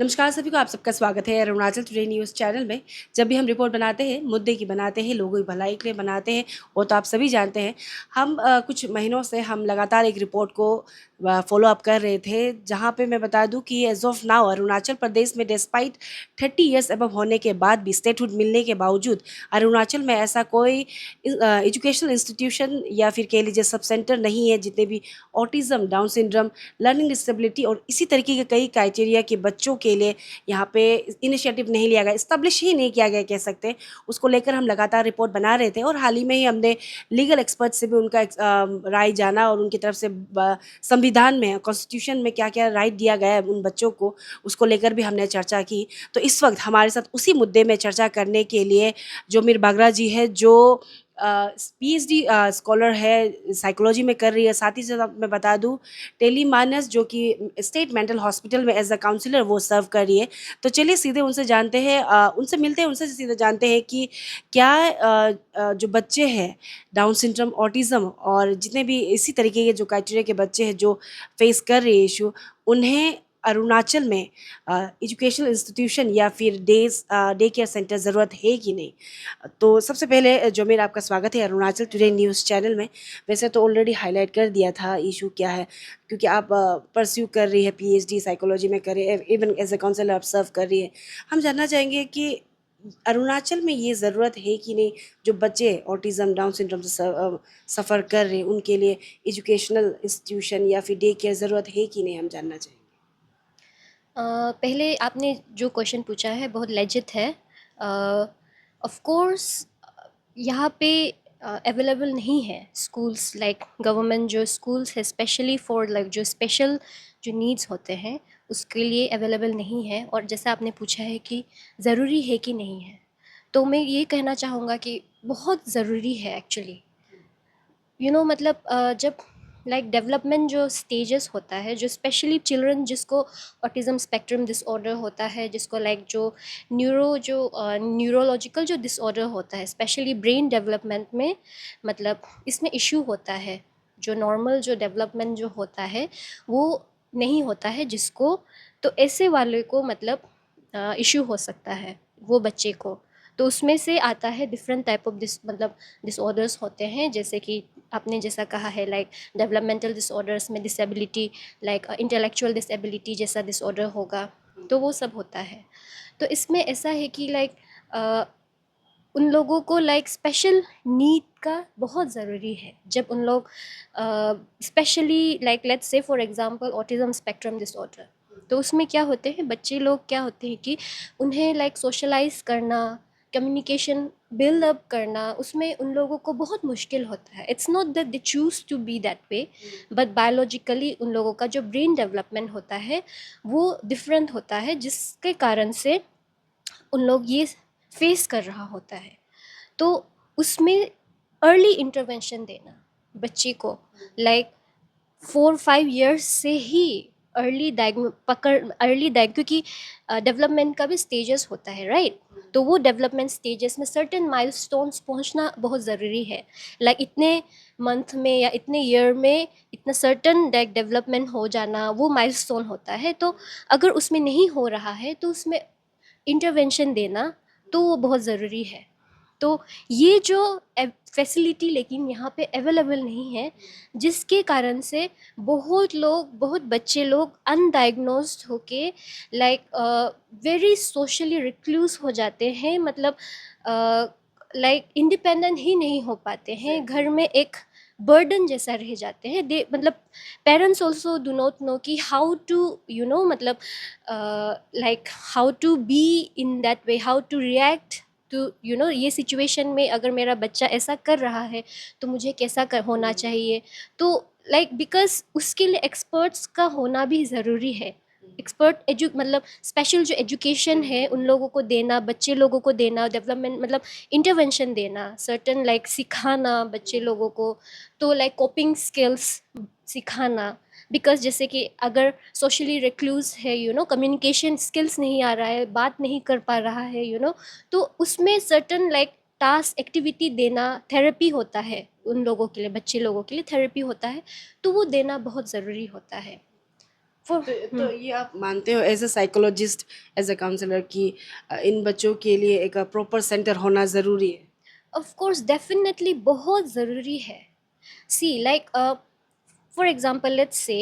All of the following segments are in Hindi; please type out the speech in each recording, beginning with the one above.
नमस्कार सभी को, आप सबका स्वागत है अरुणाचल टुडे न्यूज़ चैनल में। जब भी हम रिपोर्ट बनाते हैं, मुद्दे की बनाते हैं, लोगों की भलाई के लिए बनाते हैं, वो तो आप सभी जानते हैं। हम कुछ महीनों से हम लगातार एक रिपोर्ट को फॉलो अप कर रहे थे, जहां पे मैं बता दूं कि as of now Arunachal Pradesh में डिस्पाइट 30 ईयर्स एबव होने के बाद भी, स्टेटहुड मिलने के बावजूद अरुणाचल में ऐसा कोई एजुकेशनल इंस्टीट्यूशन या फिर कह लीजिए सब सेंटर नहीं है जितने भी autism, down syndrome, learning disability और इसी तरीके के कई क्राइटेरिया के बच्चों के लिए यहाँ पे इनिशिएटिव नहीं लिया गया, इस्टेब्लिश ही नहीं किया गया कह सकते हैं। उसको लेकर हम लगातार रिपोर्ट बना रहे थे और हाल ही में ही हमने लीगल एक्सपर्ट से भी उनका राय जाना और उनकी तरफ से संविधान में, कॉन्स्टिट्यूशन में क्या क्या राइट दिया गया है उन बच्चों को, उसको लेकर भी हमने चर्चा की। तो इस वक्त हमारे साथ उसी मुद्दे में चर्चा करने के लिए जो मीर बागरा जी है, जो पीएचडी स्कॉलर है, साइकोलॉजी में कर रही है। साथ ही साथ मैं बता दूं टेली मानस जो कि स्टेट मेंटल हॉस्पिटल में एज अ काउंसलर वो सर्व कर रही है। तो चलिए सीधे उनसे जानते हैं, उनसे मिलते हैं, उनसे सीधे जानते हैं कि क्या जो बच्चे हैं डाउन सिंड्रोम, ऑटिज़म और जितने भी इसी तरीके के जो क्राइटेरिया के बच्चे हैं जो फेस कर रहे हैं इशू, उन्हें अरुणाचल में एजुकेशनल इंस्टीट्यूशन या फिर डे केयर सेंटर ज़रूरत है कि नहीं। तो सबसे पहले जो मेरा आपका स्वागत है अरुणाचल टुडे न्यूज़ चैनल में। वैसे तो ऑलरेडी हाईलाइट कर दिया था इशू क्या है, क्योंकि आप परस्यू कर रही है, पीएचडी साइकोलॉजी में कर रही है, इवन एज ए काउंसलर आप सर्व कर रही है। हम जानना चाहेंगे कि अरुणाचल में ये ज़रूरत है कि नहीं, जो बच्चे ऑटिज़म, डाउन सिंड्रोम से सफ़र कर रहे हैं उनके लिए एजुकेशनल इंस्टीट्यूशन या फिर डे केयर ज़रूरत है कि नहीं, हम जानना चाहेंगे। पहले आपने जो क्वेश्चन पूछा है बहुत लेजिट है। ऑफ कोर्स यहाँ पे अवेलेबल नहीं है स्कूल्स, लाइक गवर्नमेंट जो स्कूल्स है स्पेशली फॉर लाइक जो स्पेशल जो नीड्स होते हैं उसके लिए अवेलेबल नहीं है। और जैसा आपने पूछा है कि ज़रूरी है कि नहीं है, तो मैं ये कहना चाहूँगा कि बहुत ज़रूरी है एक्चुअली। मतलब जब लाइक डेवलपमेंट जो स्टेजेस होता है, जो स्पेशली चिल्ड्रन जिसको ऑटिज़म स्पेक्ट्रम डिसऑर्डर होता है, जिसको लाइक जो न्यूरोलॉजिकल जो डिसऑर्डर होता है स्पेशली ब्रेन डेवलपमेंट में, मतलब इसमें इशू होता है। जो नॉर्मल जो डेवलपमेंट जो होता है वो नहीं होता है जिसको, तो ऐसे वाले को मतलब इशू हो सकता है वो बच्चे को। तो उसमें से आता है डिफरेंट टाइप ऑफ मतलब डिसऑर्डर्स होते हैं, जैसे कि आपने जैसा कहा है लाइक डेवलपमेंटल डिसऑर्डर्स में डिसेबिलिटी, लाइक इंटेलेक्चुअल डिसेबिलिटी जैसा डिसऑर्डर होगा, तो वो सब होता है। तो इसमें ऐसा है कि लाइक उन लोगों को लाइक स्पेशल नीड का बहुत ज़रूरी है। जब उन लोग specially like let's say for example autism spectrum disorder, तो उसमें क्या होते हैं बच्चे लोग, क्या होते हैं कि उन्हें लाइक सोशलाइज करना, कम्युनिकेशन बिल्ड अप करना, उसमें उन लोगों को बहुत मुश्किल होता है। It's not that they choose to be that way, but biologically उन लोगों का जो ब्रेन डेवलपमेंट होता है वो डिफरेंट होता है, जिसके कारण से उन लोग ये फेस कर रहा होता है। तो उसमें अर्ली इंटरवेंशन देना बच्चे को, लाइक 4-5 years से ही अर्ली डायग, क्योंकि डेवलपमेंट का भी स्टेजेस होता है, राइट। तो वो डेवलपमेंट स्टेजेस में सर्टेन माइलस्टोन्स पहुंचना बहुत ज़रूरी है। लाइक इतने मंथ में या इतने ईयर में इतना सर्टेन डेवलपमेंट हो जाना वो माइलस्टोन होता है। तो अगर उसमें नहीं हो रहा है तो उसमें इंटरवेंशन देना तो वो बहुत ज़रूरी है। तो ये जो फैसिलिटी लेकिन यहाँ पे अवेलेबल नहीं है, जिसके कारण से बहुत बच्चे लोग अनडायग्नोज्ड होके लाइक वेरी सोशली रिक्लूज हो जाते हैं, मतलब लाइक इंडिपेंडेंट ही नहीं हो पाते हैं, घर में एक बर्डन जैसा रह जाते हैं। दे मतलब parents also do not know कि हाउ टू मतलब like how to be in that way, how to react to ये सिचुएशन में। अगर मेरा बच्चा ऐसा कर रहा है तो मुझे कैसा होना चाहिए। तो लाइक बिकॉज उसके लिए एक्सपर्ट्स का होना भी ज़रूरी है। मतलब स्पेशल जो एजुकेशन है उन लोगों को देना, बच्चे लोगों को देना, डेवलपमेंट मतलब इंटरवेंशन देना, सर्टन लाइक सिखाना बच्चे लोगों को। तो लाइक कोपिंग स्किल्स सिखाना, बिकॉज जैसे कि अगर सोशली रिक्लूज है, कम्युनिकेशन स्किल्स नहीं आ रहा है, बात नहीं कर पा रहा है, तो उसमें सर्टन लाइक टास्क एक्टिविटी देना, थेरेपी होता है उन लोगों के लिए, बच्चे लोगों के लिए थेरेपी होता है, तो वो देना बहुत ज़रूरी होता है। For तो ये आप मानते हो as a psychologist, as a counsellor कि इन बच्चों के लिए एक प्रॉपर सेंटर होना ज़रूरी है? ऑफ कोर्स डेफिनेटली बहुत ज़रूरी है. See like for example let's say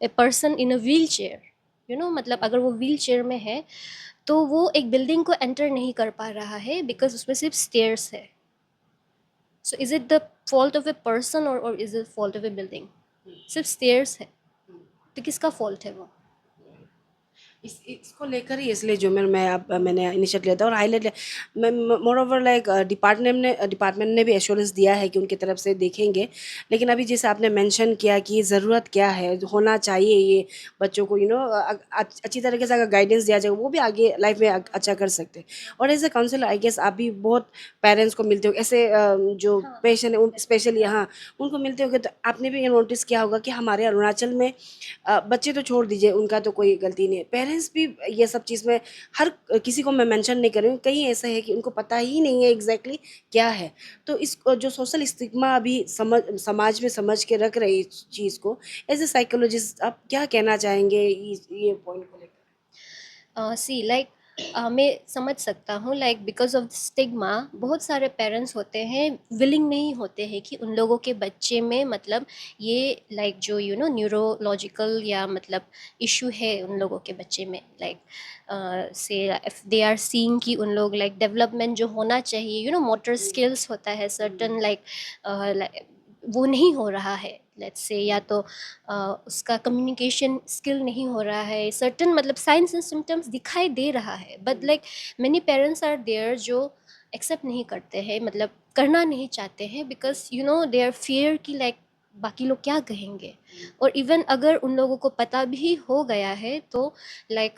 a person in a wheelchair, मतलब अगर वो व्हील चेयर में है तो वो एक बिल्डिंग को एंटर नहीं कर पा रहा है बिकॉज उसमें सिर्फ स्टेयर्स है. So is it the fault of a person और is it fault of a building? सिर्फ स्टेयर्स है तो किसका फॉल्ट है वो? इसको लेकर ही इसलिए जो मैंने इनिशिएट लिया था और हाईलाइट मैं मोर ओवर लाइक डिपार्टमेंट ने भी एश्योरेंस दिया है कि उनकी तरफ से देखेंगे। लेकिन अभी जैसे आपने मेंशन किया कि ज़रूरत क्या है, होना चाहिए ये बच्चों को अच्छी तरीके से अगर गाइडेंस दिया जाए वो भी आगे लाइफ में अच्छा कर सकते हैं। और as a counsellor I guess आप भी बहुत पेरेंट्स को मिलते हो ऐसे जो हाँ, पेशेंट है स्पेशली यहाँ उनको मिलते होगे, तो आपने भी ये नोटिस किया होगा कि हमारे अरुणाचल में बच्चे तो छोड़ दीजिए, उनका तो कोई गलती नहीं है, पेरेंट्स भी ये सब चीज़ में हर किसी को मैं मेंशन नहीं कर रही हूँ, कहीं ऐसा है कि उनको पता ही नहीं है एग्जैक्टली क्या है। तो इस जो सोशल स्टिग्मा अभी समाज में समझ के रख रही इस चीज़ को, एज ए साइकोलॉजिस्ट आप क्या कहना चाहेंगे ये पॉइंट को लेकर? सी लाइक मैं समझ सकता हूँ लाइक बिकॉज ऑफ स्टिग्मा बहुत सारे पेरेंट्स होते हैं विलिंग नहीं होते हैं कि उन लोगों के बच्चे में मतलब ये लाइक जो न्यूरोलॉजिकल या मतलब इशू है उन लोगों के बच्चे में लाइक से इफ दे आर सीइंग कि उन लोग लाइक डेवलपमेंट जो होना चाहिए मोटर स्किल्स होता है सर्टन लाइक वो नहीं हो रहा है लेट्स से, या तो उसका कम्युनिकेशन स्किल नहीं हो रहा है, सर्टन मतलब साइंस एंड सिम्टम्स दिखाई दे रहा है, but like many parents are there जो एक्सेप्ट नहीं करते हैं, मतलब करना नहीं चाहते हैं बिकॉज दे आर फियर कि लाइक बाकी लोग क्या कहेंगे. और इवन अगर उन लोगों को पता भी हो गया है तो लाइक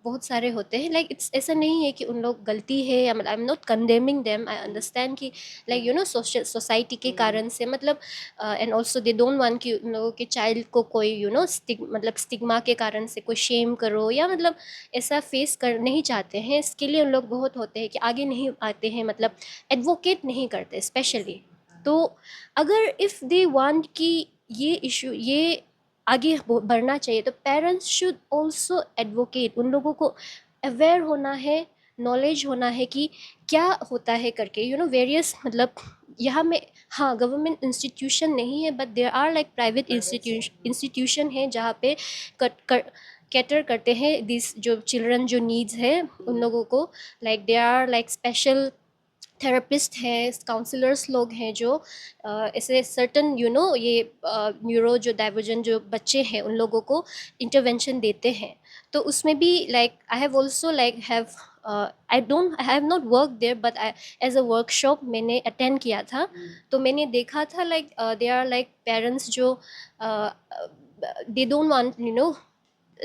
बहुत सारे होते हैं लाइक इट्स ऐसा नहीं है कि उन लोग गलती है या मतलब I am not condemning them, I understand कि लाइक सोसाइटी के कारण से मतलब and also they don't want कि उन लोगों के चाइल्ड को कोई मतलब स्टिग्मा के कारण से कोई शेम करो या मतलब ऐसा फेस कर नहीं चाहते हैं. इसके लिए उन लोग बहुत होते हैं कि आगे नहीं आते हैं, मतलब एडवोकेट नहीं करते स्पेशली. तो अगर इफ़ दे वांट कि ये इशू ये आगे बढ़ना चाहिए तो पेरेंट्स शुड ऑल्सो एडवोकेट. उन लोगों को अवेयर होना है, नॉलेज होना है कि क्या होता है करके वेरियस मतलब यहाँ में. हाँ, गवर्नमेंट इंस्टीट्यूशन नहीं है but there are like private institution है जहाँ पे कैटर करते हैं दिस जो चिल्ड्रन जो नीड्स है उन लोगों को. Like they are like special therapist हैं, काउंसलर्स लोग हैं जो ऐसे सर्टन ये न्यूरो जो डाइवर्जन जो बच्चे हैं उन लोगों को इंटरवेंशन देते हैं. तो उसमें भी like I have also like have I have not work there but I as a workshop मैंने अटेंड किया था. तो मैंने देखा था like they are like parents जो they don't want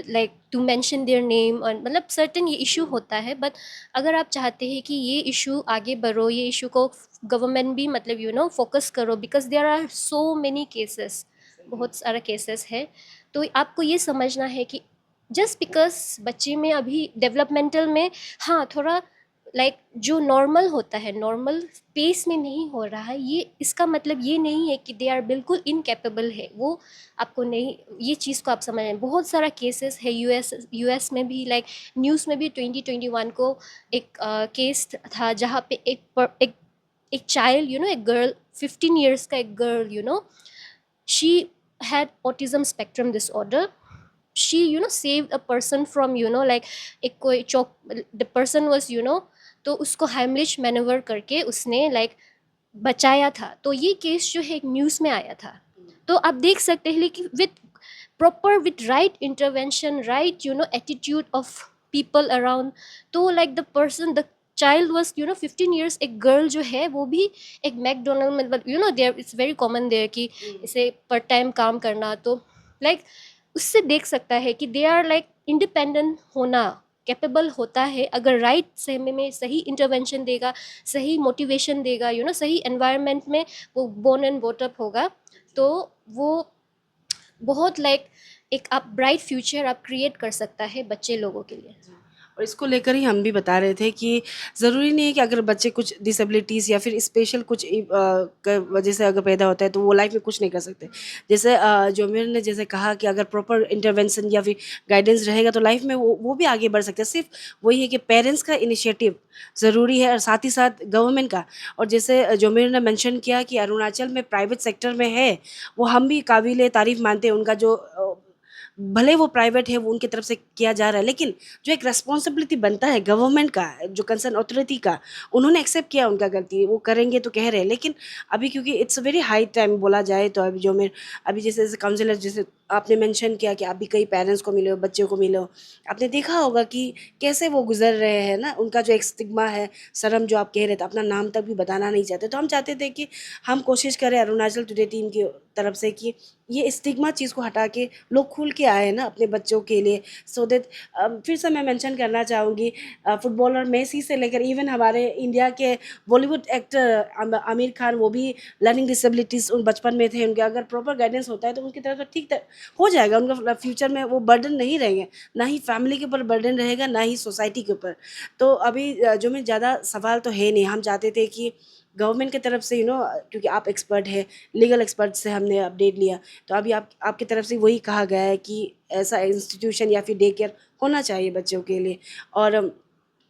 like to mention their name, और मतलब सर्टन ये इशू होता है. बट अगर आप चाहते हैं कि ये इशू आगे बढ़ो, ये इशू को गवर्नमेंट भी मतलब फोकस करो because there are so many cases, बहुत सारा केसेस है. तो आपको ये समझना है कि जस्ट बिकॉज बच्चे में अभी डेवलपमेंटल में हाँ थोड़ा लाइक जो नॉर्मल होता है नॉर्मल पेस में नहीं हो रहा है, ये इसका मतलब ये नहीं है कि दे आर बिल्कुल इनकेपेबल है. वो आपको नहीं, ये चीज़ को आप समझें. बहुत सारा केसेस है यूएस में भी लाइक न्यूज़ में भी 2021 को एक केस था जहाँ पे एक चाइल्ड एक गर्ल 15 इयर्स का एक girl she had autism spectrum disorder. She saved a person from like एक कोई चौक, the person was तो उसको हाइमलिश मैनूवर करके उसने लाइक बचाया था. तो ये केस जो है एक न्यूज़ में आया था. तो आप देख सकते हैं कि with right intervention, right attitude of people around, तो like the child was 15 years. एक गर्ल जो है वो भी एक मैकडोनल्ड मतलब there it's very common there कि इसे पार्ट टाइम काम करना. तो लाइक उससे देख सकता है कि दे आर लाइक इंडिपेंडेंट होना कैपेबल होता है अगर राइट समय में सही इंटरवेंशन देगा, सही मोटिवेशन देगा, सही एनवायरनमेंट में वो बोर्न एंड बॉट अप होगा. तो वो बहुत लाइक एक आप ब्राइट फ्यूचर आप क्रिएट कर सकता है बच्चे लोगों के लिए. और इसको लेकर ही हम भी बता रहे थे कि ज़रूरी नहीं है कि अगर बच्चे कुछ डिसेबिलिटीज़ या फिर स्पेशल कुछ वजह से अगर पैदा होता है तो वो लाइफ में कुछ नहीं कर सकते। जैसे जोमिर ने जैसे कहा कि अगर प्रॉपर इंटरवेंशन या फिर गाइडेंस रहेगा तो लाइफ में वो भी आगे बढ़ सकते हैं। सिर्फ वही है कि पेरेंट्स का इनिशिएटिव ज़रूरी है और साथ ही साथ गवर्नमेंट का। और जैसे जोमिर ने मेंशन किया कि अरुणाचल में प्राइवेट सेक्टर में है, वो हम भी काबिल तारीफ़ मानते हैं। उनका जो भले वो प्राइवेट है वो उनकी तरफ से किया जा रहा है, लेकिन जो एक रिस्पॉन्सिबिलिटी बनता है गवर्नमेंट का, जो कंसर्न अथॉरिटी का, उन्होंने एक्सेप्ट किया उनका गलती, वो करेंगे तो कह रहे हैं। लेकिन अभी क्योंकि it's a very high time बोला जाए तो अभी जो मैं अभी जैसे जैसे काउंसलर जैसे आपने मेंशन किया कि आप भी कई पेरेंट्स को मिले हो, बच्चों को मिले हो, आपने देखा होगा कि कैसे वो गुजर रहे हैं ना। उनका जो एक स्टिग्मा है, शर्म जो आप कह रहे थे, अपना नाम तक भी बताना नहीं चाहते। तो हम चाहते थे कि हम कोशिश करें अरुणाचल टुडे टीम की तरफ से कि ये स्टिग्मा चीज़ को हटा के लोग खुल के आए ना अपने बच्चों के लिए। सो दैट फिर से मैं मेंशन करना चाहूँगी, फुटबॉलर मेसी से लेकर इवन हमारे इंडिया के बॉलीवुड एक्टर आमिर खान, वो भी लर्निंग डिसेबिलिटीज़ उन बचपन में थे उनके। अगर प्रॉपर गाइडेंस होता है तो उनकी तरफ से ठीक हो जाएगा। उनका फ्यूचर में वो बर्डन नहीं रहेंगे, ना ही फैमिली के ऊपर बर्डन रहेगा, ना ही सोसाइटी के ऊपर। तो अभी जो में ज़्यादा सवाल तो है नहीं। हम चाहते थे कि गवर्नमेंट की तरफ से क्योंकि आप एक्सपर्ट है, लीगल एक्सपर्ट से हमने अपडेट लिया, तो अभी आपकी तरफ से वही कहा गया है कि ऐसा इंस्टीट्यूशन या फिर डे केयर होना चाहिए बच्चों के लिए। और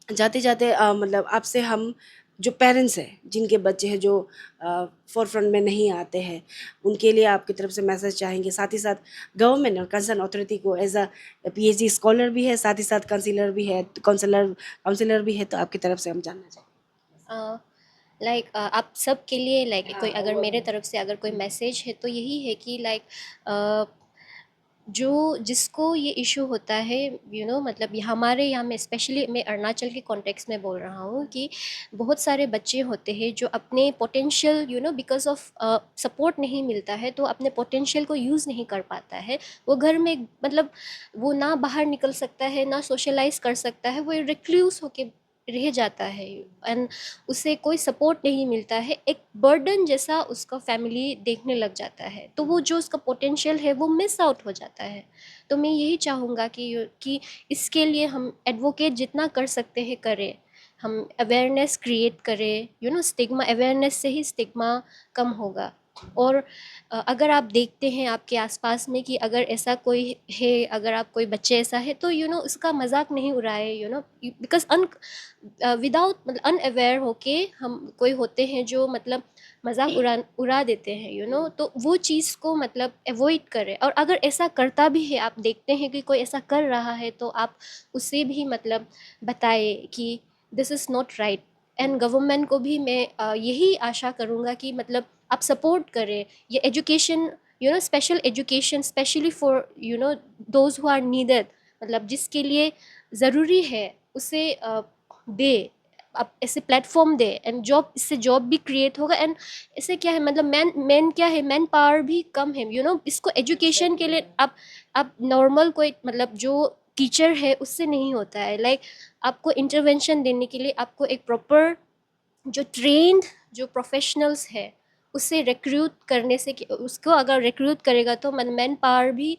जाते जाते मतलब आपसे हम जो पेरेंट्स हैं जिनके बच्चे हैं जो फोर फ्रंट में नहीं आते हैं, उनके लिए आपकी तरफ से मैसेज चाहेंगे। साथ ही साथ गवर्नमेंट और कंसर्न अथॉरिटी को एज अ पीएचडी स्कॉलर भी है, साथ ही साथ काउंसिलर भी है, काउंसिलर भी है, तो आपकी तरफ से हम जानना चाहेंगे। आप सब के लिए कोई अगर मेरे तरफ से अगर कोई मैसेज है तो यही है कि जो जिसको ये इशू होता है मतलब ये हमारे यहाँ में स्पेशली मैं अरुणाचल के कॉन्टेक्स्ट में बोल रहा हूँ कि बहुत सारे बच्चे होते हैं जो अपने पोटेंशियल बिकॉज ऑफ सपोर्ट नहीं मिलता है तो अपने पोटेंशियल को यूज़ नहीं कर पाता है। वो घर में मतलब वो ना बाहर निकल सकता है, ना सोशलाइज कर सकता है, वो रिक्लूस होके रह जाता है एंड उसे कोई सपोर्ट नहीं मिलता है। एक बर्डन जैसा उसका फैमिली देखने लग जाता है, तो वो जो उसका पोटेंशियल है वो मिस आउट हो जाता है। तो मैं यही चाहूँगा कि इसके लिए हम एडवोकेट जितना कर सकते हैं करें, हम अवेयरनेस क्रिएट करें। स्टिग्मा अवेयरनेस से ही स्टिग्मा कम होगा। और अगर आप देखते हैं आपके आसपास में कि अगर ऐसा कोई है, अगर आप कोई बच्चे ऐसा है तो उसका मजाक नहीं उड़ाए बिकॉज विदाउट मतलब अनअवेयर होके हम कोई होते हैं जो मतलब मजाक उड़ा देते हैं तो वो चीज़ को मतलब अवॉइड करें। और अगर ऐसा करता भी है, आप देखते हैं कि कोई ऐसा कर रहा है, तो आप उसे भी मतलब बताए कि this is not right. And government को भी मैं यही आशा करूँगा कि मतलब आप सपोर्ट करें ये education, special education specially for those who are needed, मतलब जिसके लिए ज़रूरी है उसे दे, आप ऐसे प्लेटफॉर्म दे। एंड जॉब, इससे जॉब भी क्रिएट होगा। एंड इससे क्या है मतलब मैन क्या है, मैन पावर भी कम है इसको एजुकेशन के लिए आप नॉर्मल कोई मतलब जो टीचर है उससे नहीं होता है। आपको इंटरवेंशन देने के लिए आपको एक प्रॉपर जो ट्रेंड जो प्रोफेशनल्स है उससे रिक्रूट करने से, उसको अगर रिक्रूट करेगा तो मैन पावर भी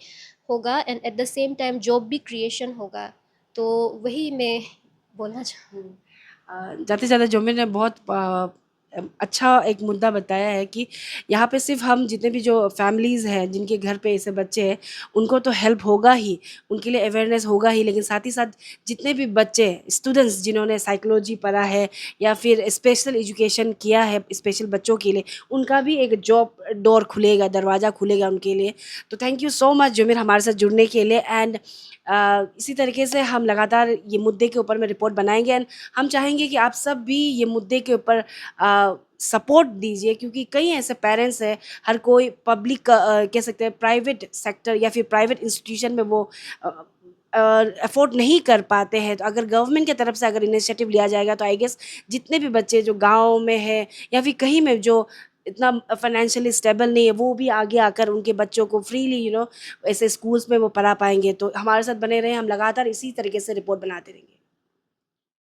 होगा and at the same time job भी क्रिएशन होगा। तो वही मैं बोलना चाहूँ। जाते जाते जोमिर ने बहुत अच्छा एक मुद्दा बताया है कि यहाँ पे सिर्फ हम जितने भी जो फैमिलीज़ हैं जिनके घर पे ऐसे बच्चे हैं उनको तो हेल्प होगा ही, उनके लिए अवेयरनेस होगा ही, लेकिन साथ ही साथ जितने भी बच्चे स्टूडेंट्स जिन्होंने साइकोलॉजी पढ़ा है या फिर स्पेशल एजुकेशन किया है स्पेशल बच्चों के लिए, उनका भी एक जॉब डोर खुलेगा, दरवाज़ा खुलेगा उनके लिए। तो थैंक यू सो मच जोमिर हमारे साथ जुड़ने के लिए। एंड इसी तरीके से हम लगातार ये मुद्दे के ऊपर में रिपोर्ट बनाएंगे एंड हम चाहेंगे कि आप सब भी ये मुद्दे के ऊपर सपोर्ट दीजिए, क्योंकि कई ऐसे पेरेंट्स हैं, हर कोई पब्लिक कह सकते हैं प्राइवेट सेक्टर या फिर प्राइवेट इंस्टीट्यूशन में वो अफोर्ड नहीं कर पाते हैं। तो अगर गवर्नमेंट की तरफ से अगर इनिशिएटिव लिया जाएगा तो आई गेस जितने भी बच्चे जो गांव में है या फिर कहीं में जो इतना फाइनेंशियली स्टेबल नहीं है, वो भी आगे आकर उनके बच्चों को फ्रीली ऐसे स्कूल्स में वो पढ़ा पाएंगे। तो हमारे साथ बने रहें, हम लगातार इसी तरीके से रिपोर्ट बनाते रहेंगे।